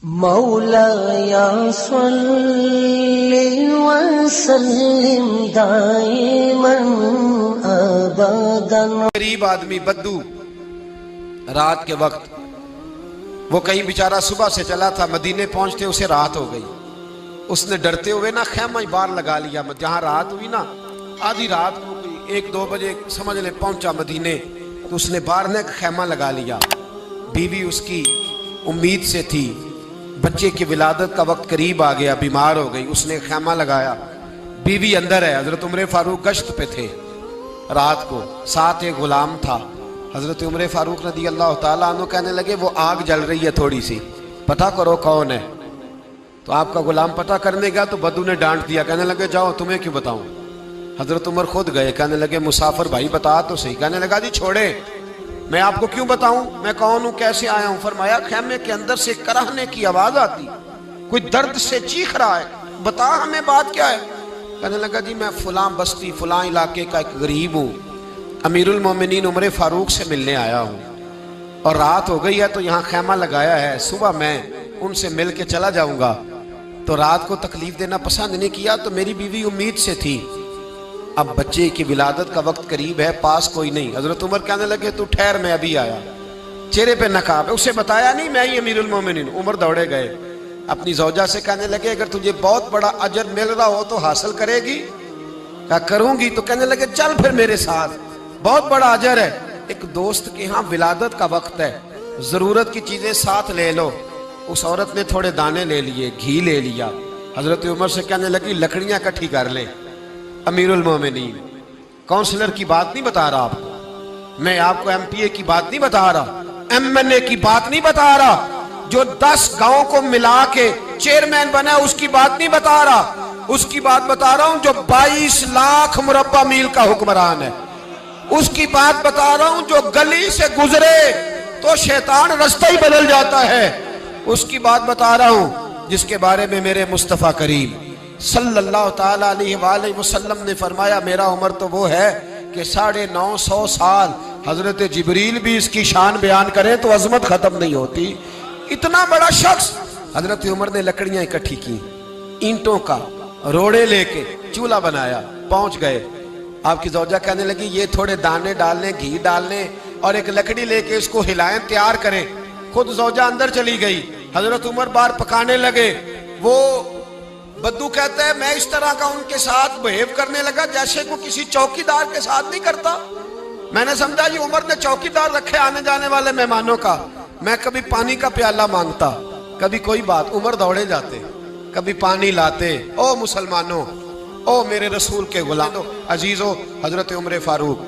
मौलाया सल्लि व सल्लिम दाइमन अबदन। गरीब आदमी बद्दू रात के वक्त वो कहीं बेचारा सुबह से चला था, मदीने पहुंचते उसे रात हो गई। उसने डरते हुए ना खैमा ही बाहर लगा लिया। जहां रात हुई ना, आधी रात को 1-2 बजे समझ ले पहुंचा मदीने, तो उसने बाहर ने खैमा लगा लिया। बीवी उसकी उम्मीद से थी, बच्चे की विलादत का वक्त करीब आ गया, बीमार हो गई, उसने खैमा लगाया। बीवी अंदर है, हजरत उमर फारूक गश्त पे थे रात को, साथ एक गुलाम था। हजरत उमर फारूक रज़ी अल्लाह ताला अन्हु कहने लगे वो आग जल रही है थोड़ी सी, पता करो कौन है। तो आपका गुलाम पता करने गया तो बद्दू ने डांट दिया, कहने लगे जाओ तुम्हें क्यों बताऊं। हजरत उमर खुद गए, कहने लगे मुसाफिर भाई बता तो सही। कहने लगा जी छोड़े, मैं आपको क्यों बताऊं, मैं कौन हूं, कैसे आया हूं। फरमाया खैमे के अंदर से कराहने की आवाज आती, कोई दर्द से चीख रहा है, बता हमें बात क्या है। कहने लगा जी मैं फुला बस्ती फुला इलाके का एक गरीब हूं, अमीरुल मोमिनीन उमर फारूक से मिलने आया हूं, और रात हो गई है तो यहाँ खैमा लगाया है, सुबह मैं उनसे मिल के चला जाऊंगा। तो रात को तकलीफ देना पसंद नहीं किया, तो मेरी बीवी उम्मीद से थी, अब बच्चे की विलादत का वक्त करीब है, पास कोई नहीं। हजरत उमर कहने लगे तू ठहर, मैं अभी आया। चेहरे पे नकाब है, उसे बताया नहीं मैं ही अमीरुल मोमिनीन। उमर दौड़े गए, अपनी जौजा से कहने लगे अगर तुझे बहुत बड़ा अजर मिल रहा हो तो हासिल करेगी। क्या करूंगी। तो कहने लगे चल फिर मेरे साथ, बहुत बड़ा अजर है। एक दोस्त के यहाँ विलादत का वक्त है, जरूरत की चीजें साथ ले लो। उस औरत ने थोड़े दाने ले लिए, घी ले लिया। हजरत उमर से कहने लगी लकड़ियां इकट्ठी कर ले। अमीरुल मोमिनीन, काउंसलर की बात नहीं बता रहा आपको, मैं आपको एमपीए की बात नहीं बता रहा, एमएनए की बात नहीं बता रहा, जो 10 गांव को मिला के चेयरमैन बना उसकी बात नहीं बता रहा, उसकी बात बता रहा हूं जो 22 लाख मुरब्बा मील का हुक्मरान है। उसकी बात बता रहा हूं जो गली से गुजरे तो शैतान रास्ता ही बदल जाता है। उसकी बात बता रहा हूं जिसके बारे में मेरे मुस्तफा करीम सल्लल्लाहु ताला अलैहि वसल्लम ने फरमाया मेरा उमर तो वो है कि 950 साल हजरत जिब्रील भी इसकी शान बयान करें तो अजमत खत्म नहीं होती। इतना बड़ा शख्स। हजरत उमर ने लकड़ियां इकट्ठी की, ईंटों का रोड़े लेके चूल्हा बनाया, पहुंच गए। आपकी जौजा कहने लगी ये थोड़े दाने डालने, घी डालने और एक लकड़ी लेके इसको हिलाएं, तैयार करें। खुद जौजा अंदर चली गई, हजरत उमर बाहर पकाने लगे। वो बद्दू कहता है मैं इस तरह का उनके साथ बिहेव करने लगा जैसे को किसी चौकीदार के साथ नहीं करता। मैंने समझा ये उमर ने चौकीदार रखे आने जाने वाले मेहमानों का। मैं कभी पानी का प्याला मांगता, कभी कोई बात, उमर दौड़े जाते, कभी पानी लाते। ओ मुसलमानों, ओ मेरे रसूल के गुलाम अजीजो, हजरत उमर फारूक।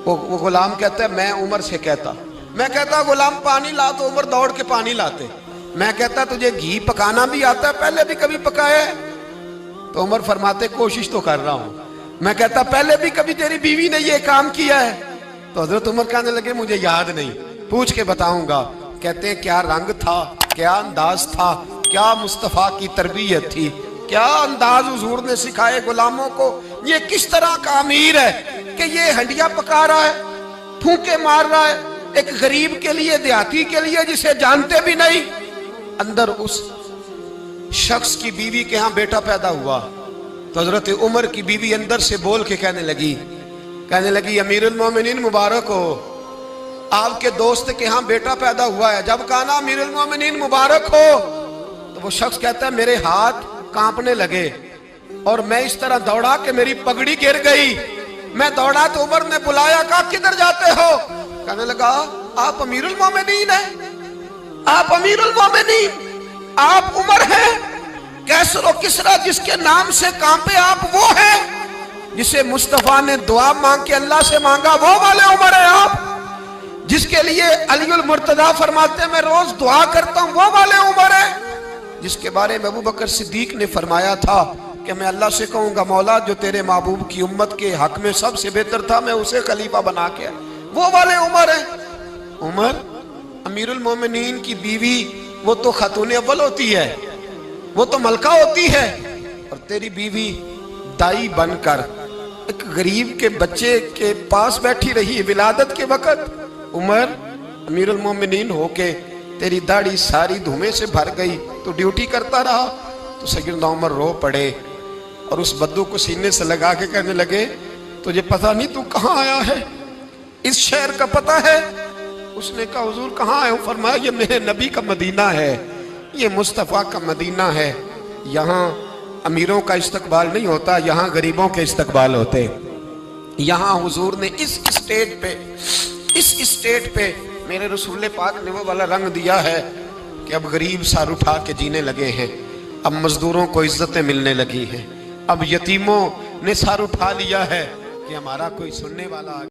वो गुलाम कहता है मैं उमर से कहता, मैं कहता गुलाम पानी ला, तो उमर दौड़ के पानी लाते। मैं कहता तुझे घी पकाना भी आता है, पहले भी कभी पकाया है? तो उमर फरमाते कोशिश तो कर रहा हूं। मैं कहता पहले भी कभी तेरी बीवी ने ये काम किया है? तो हजरत उमर कहने लगे मुझे याद नहीं, पूछ के बताऊंगा। कहते हैं क्या रंग था, क्या अंदाज था, क्या मुस्तफा की तरबियत थी, क्या अंदाज हुजूर ने सिखाए गुलामों को। ये किस तरह का अमीर है कि ये हंडिया पका रहा है, फूंके मार रहा है एक गरीब के लिए, देहाती के लिए जिसे जानते भी नहीं। अंदर उस शख्स की बीवी के यहाँ बेटा पैदा हुआ तो हजरत उमर की बीवी अंदर से बोल के कहने लगी अमीरुल मोमिनीन मुबारक हो, आपके दोस्त के यहाँ बेटा पैदा हुआ है। जब कहा ना अमीरुल मोमिनीन मुबारक हो, तो वो शख्स कहता है मेरे हाथ कांपने लगे और मैं इस तरह दौड़ा कि मेरी पगड़ी गिर गई। मैं दौड़ा तो उमर ने बुलाया, कहा किधर जाते हो? कहने लगा आप अमीरुल मोमिनीन हैं, आप अमीरुल मोमिनीन, आप उमर हैं। कैसर और किसरा जिसके नाम से कांपे आप वो हैं, जिसे मुस्तफा ने दुआ मांग के अल्लाह से मांगा वो वाले उमर हैं आप, जिसके लिए अलीउल मुर्तजा फरमाते हैं मैं रोज दुआ करता हूं वो वाले उमर हैं, जिसके बारे में अबू बकर सिद्दीक ने फरमाया था कि मैं अल्लाह से कहूंगा मौला जो तेरे महबूब की उम्मत के हक में सबसे बेहतर था मैं उसे खलीफा बना के, वो वाले उमर हैं। उमर अमीरुल मोमिनीन की बीवी वो तो खातून अव्वल होती है, वो तो मलका होती है, और तेरी बीवी दाई बनकर एक गरीब के बच्चे के पास बैठी रही विलादत के वक्त। उमर अमीरुल मोमिनीन होके तेरी दाढ़ी सारी धुएं से भर गई, तो ड्यूटी करता रहा। तो सैयदना उमर रो पड़े और उस बद्दू को सीने से लगा के कहने लगे, तुझे पता नहीं तू कहाँ आया है, इस शहर का पता है? उसने कहा हुजूर कहाँ आया हूँ? फरमाया ये मेरे नबी का मदीना है, ये मुस्तफ़ा का मदीना है, यहाँ अमीरों का इस्तकबाल नहीं होता, यहाँ गरीबों के इस्तकबाल होते। यहाँ हुजूर ने इस स्टेट पे मेरे रसूल पाक ने वो वाला रंग दिया है कि अब गरीब सार उठा के जीने लगे हैं, अब मजदूरों को इज्जतें मिलने लगी हैं, अब यतीमों ने सार उठा लिया है कि हमारा कोई सुनने वाला